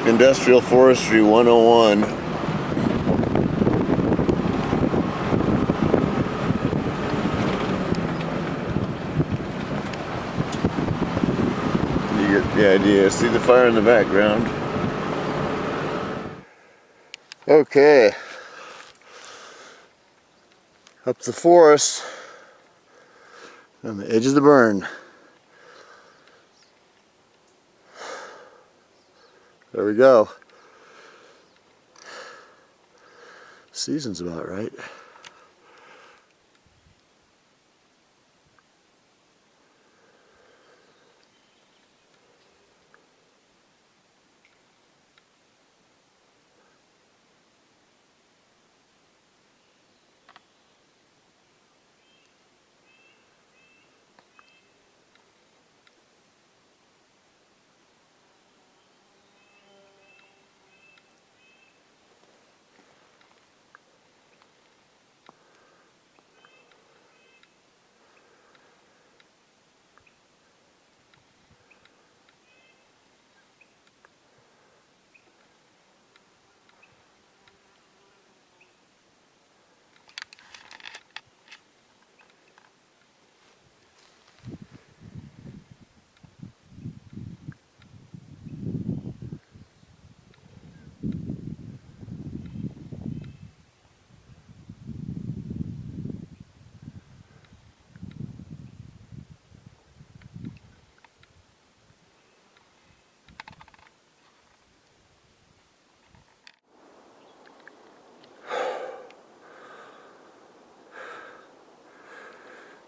Industrial Forestry 101. You get the idea. See the fire in the background. Okay. Up the forest on the edge of the burn. There we go. Season's about right.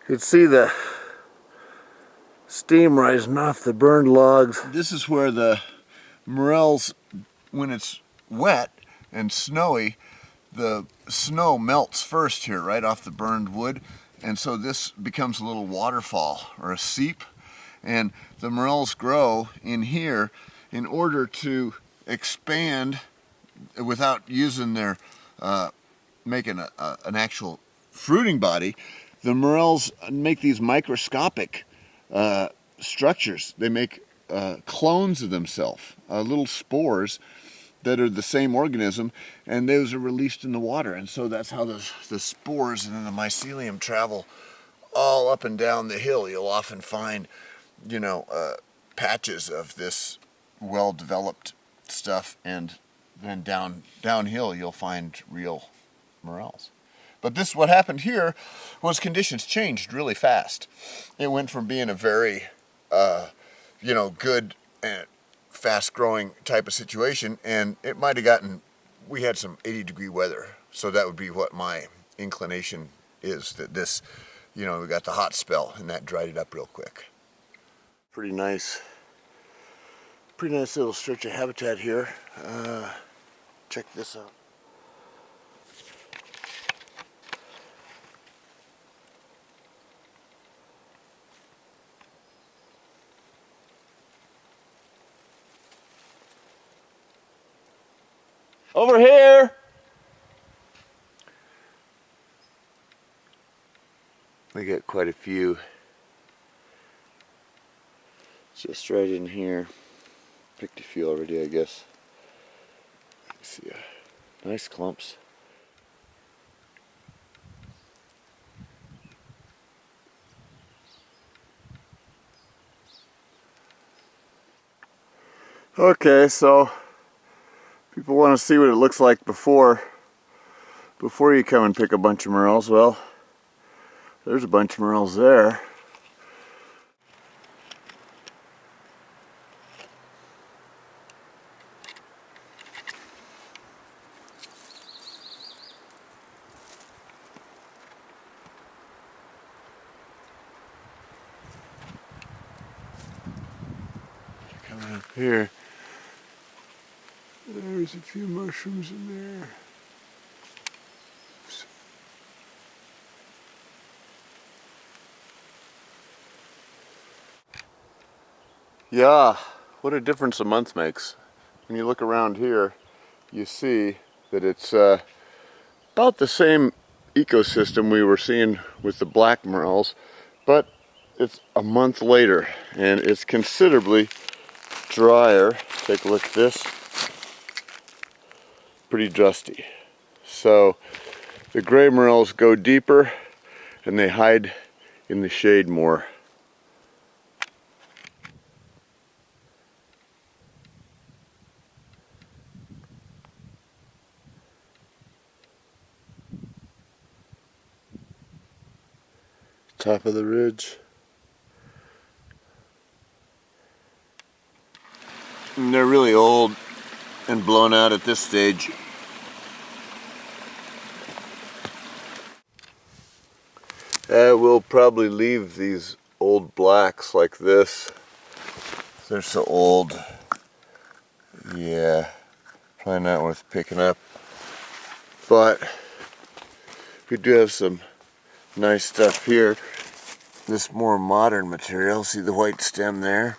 You can see the steam rising off the burned logs. This is where the morels, when it's wet and snowy, the snow melts first here, right off the burned wood. And so this becomes a little waterfall or a seep. And the morels grow in here in order to expand without using their, making an actual fruiting body. The morels make these microscopic structures. They make clones of themselves, little spores that are the same organism, and those are released in the water. And so that's how the spores and then the mycelium travel all up and down the hill. You'll often find, you know, patches of this well-developed stuff, and then downhill you'll find real morels. But this, what happened here was conditions changed really fast. It went from being a very, you know, good and fast-growing type of situation, and it might have gotten, we had some 80-degree weather, so that would be what my inclination is, that this, you know, we got the hot spell, and that dried it up real quick. Pretty nice little stretch of habitat here. Check this out. Over here! We got quite a few just right in here. Picked a few already, I guess. Let's see, nice clumps. Okay, so people want to see what it looks like before you come and pick a bunch of morels. Well, there's a bunch of morels there. Coming up here. There's a few mushrooms in there. Oops. Yeah, what a difference a month makes. When you look around here, you see that it's about the same ecosystem we were seeing with the black morels, but it's a month later and it's considerably drier. Take a look at this. pretty dusty. So the gray morels go deeper and they hide in the shade more. Top of the ridge. And they're really old and blown out at this stage. We'll probably leave these old blacks like this. They're so old. Yeah, probably not worth picking up. But we do have some nice stuff here. This more modern material. See the white stem there?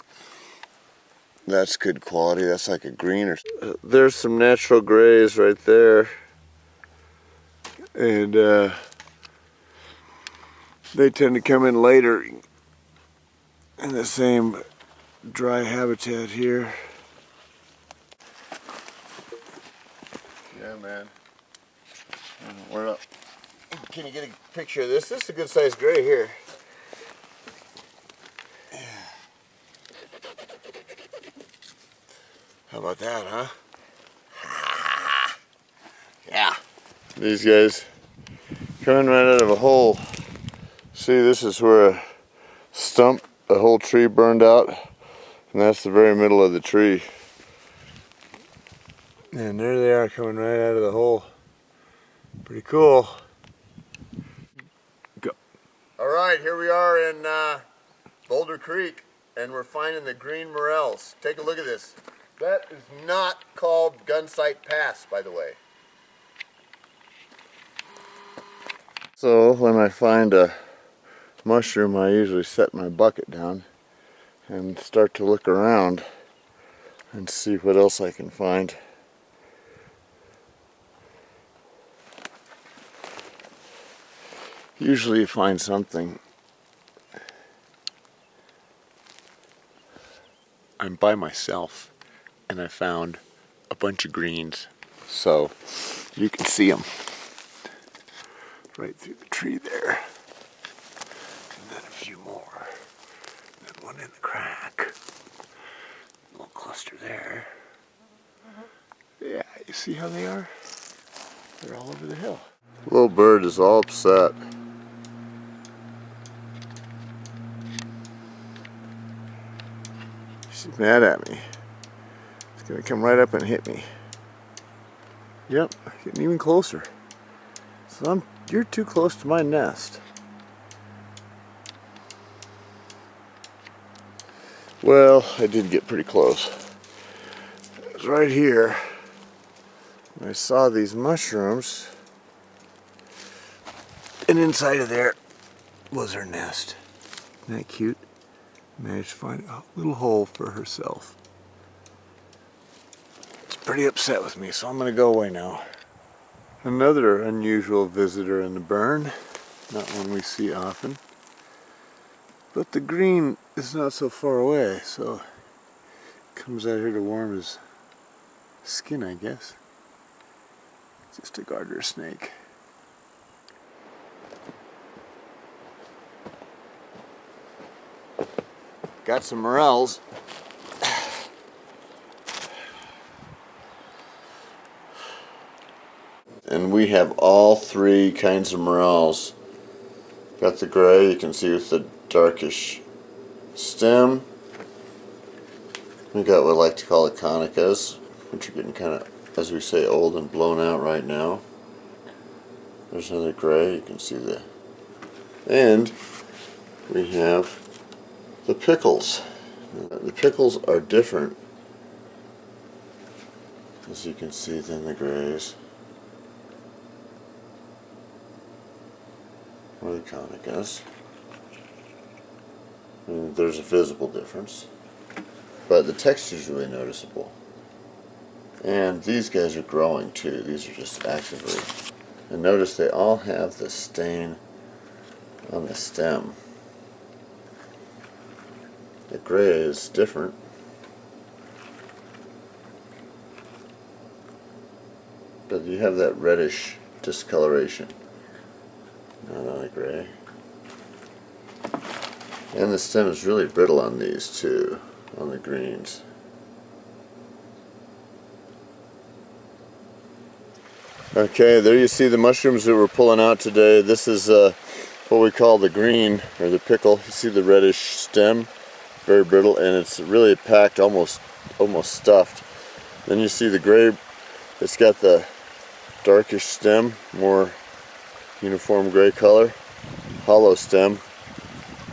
That's good quality. That's like a green or there's some natural grays right there. And they tend to come in later in the same dry habitat here. Yeah, man. Where up? Can you get a picture of this? This is a good sized gray here. Yeah. How about that, huh? Yeah. These guys coming right out of a hole. See, this is where a stump, a whole tree burned out, and that's the very middle of the tree. And there they are coming right out of the hole. Pretty cool. Go. All right, here we are in Boulder Creek, and we're finding the green morels. Take a look at this. That is not called Gunsight Pass, by the way. So when I find a mushroom, I usually set my bucket down and start to look around and see what else I can find. Usually you find something. I'm by myself and I found a bunch of greens, so you can see them right through the tree there, and then a few more, and then one in the crack, a little cluster there. Yeah, you see how they are? They're all over the hill. Little bird is all upset. She's mad at me. It's gonna come right up and hit me. Yep, getting even closer. So you're too close to my nest. Well, I did get pretty close. It was right here. I saw these mushrooms, and inside of there was her nest. Isn't that cute? Managed to find a little hole for herself. It's pretty upset with me, so I'm gonna go away now. Another unusual visitor in the burn, not one we see often. But the green is not so far away, so it comes out here to warm his skin, I guess. Just a garter snake. Got some morels. And we have all three kinds of morels. Got the gray, you can see with the darkish stem. We got what I like to call the conicas, which are getting kind of, as we say, old and blown out right now. There's another gray, you can see the... And we have the pickles. The pickles are different, as you can see, than the grays or the conicas. And there's a visible difference, but the texture is really noticeable. And these guys are growing too. These are just actively. And notice they all have the stain on the stem. The gray is different. but you have that reddish discoloration. Not on the gray. And the stem is really brittle on these too, on the greens. Okay, there you see the mushrooms that we're pulling out today. This is what we call the green, or the pickle. You see the reddish stem, very brittle, and it's really packed, almost stuffed. Then you see the gray, it's got the darkish stem, more uniform gray color, hollow stem.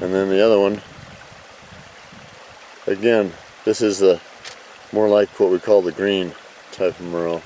And then the other one, again, this is more like what we call the green type of morel.